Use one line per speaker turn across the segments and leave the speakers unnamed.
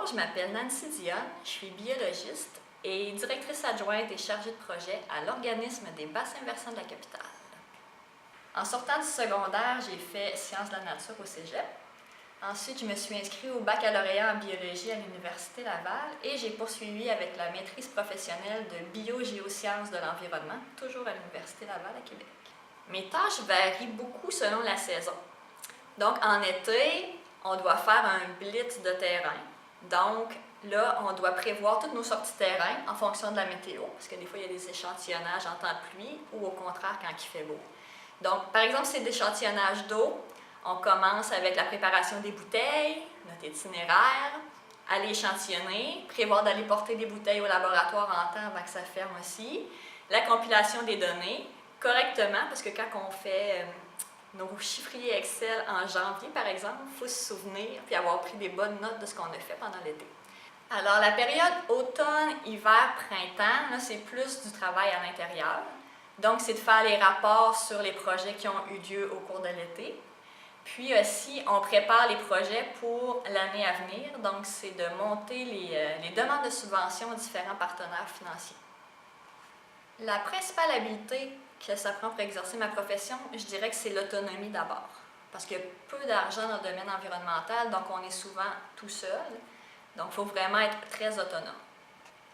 je m'appelle Nancy Dionne, je suis biologiste et directrice adjointe et chargée de projet à l'organisme des bassins versants de la capitale. En sortant du secondaire, j'ai fait sciences de la nature au cégep. Ensuite, je me suis inscrite au baccalauréat en biologie à l'Université Laval et j'ai poursuivi avec la maîtrise professionnelle de biogéosciences de l'environnement, toujours à l'Université Laval à Québec. Mes tâches varient beaucoup selon la saison. Donc, en été, on doit faire un blitz de terrain. Donc, là, on doit prévoir toutes nos sorties de terrain en fonction de la météo, parce que des fois, il y a des échantillonnages en temps de pluie ou au contraire quand il fait beau. Donc, par exemple, c'est l'échantillonnage d'eau. On commence avec la préparation des bouteilles, notre itinéraire, aller échantillonner, prévoir d'aller porter des bouteilles au laboratoire en temps avant que ça ferme aussi, la compilation des données correctement, parce que quand on fait nos chiffriers Excel en janvier, par exemple, il faut se souvenir puis avoir pris des bonnes notes de ce qu'on a fait pendant l'été. Alors, la période automne, hiver, printemps, là, c'est plus du travail à l'intérieur. Donc, c'est de faire les rapports sur les projets qui ont eu lieu au cours de l'été. Puis aussi, on prépare les projets pour l'année à venir. Donc, c'est de monter les demandes de subventions aux différents partenaires financiers. La principale habileté que ça prend pour exercer ma profession, je dirais que c'est l'autonomie d'abord. Parce qu'il y a peu d'argent dans le domaine environnemental, donc on est souvent tout seul. Donc, il faut vraiment être très autonome.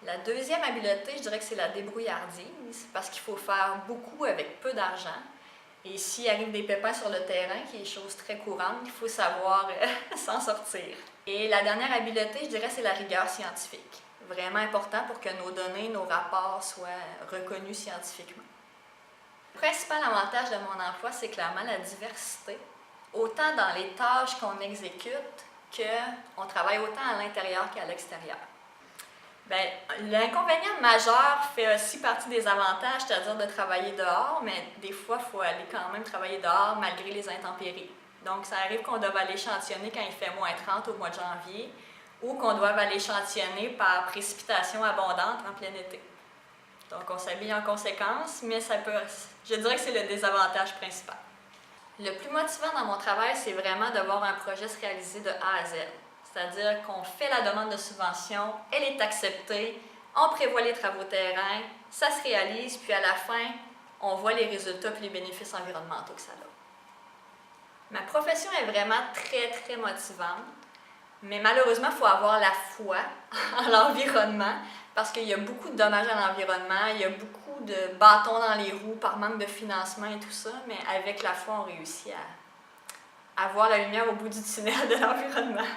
La deuxième habileté, je dirais que c'est la débrouillardise, parce qu'il faut faire beaucoup avec peu d'argent. Et s'il arrive des pépins sur le terrain, qui est chose très courante, il faut savoir s'en sortir. Et la dernière habileté, je dirais, c'est la rigueur scientifique. Vraiment important pour que nos données, nos rapports soient reconnus scientifiquement. Le principal avantage de mon emploi, c'est clairement la diversité, autant dans les tâches qu'on exécute qu'on travaille autant à l'intérieur qu'à l'extérieur. L'inconvénient majeur fait aussi partie des avantages, c'est-à-dire de travailler dehors, mais des fois, il faut aller quand même travailler dehors malgré les intempéries. Donc, ça arrive qu'on doive aller échantillonner quand il fait -30 au mois de janvier ou qu'on doive aller échantillonner par précipitation abondante en plein été. Donc, on s'habille en conséquence, mais je dirais que c'est le désavantage principal. Le plus motivant dans mon travail, c'est vraiment de voir un projet se réaliser de A à Z. C'est-à-dire qu'on fait la demande de subvention, elle est acceptée, on prévoit les travaux terrain, ça se réalise, puis à la fin, on voit les résultats et les bénéfices environnementaux que ça a. Ma profession est vraiment très, très motivante, mais malheureusement, il faut avoir la foi en l'environnement parce qu'il y a beaucoup de dommages à l'environnement, il y a beaucoup de bâtons dans les roues par manque de financement et tout ça, mais avec la foi, on réussit à voir la lumière au bout du tunnel de l'environnement.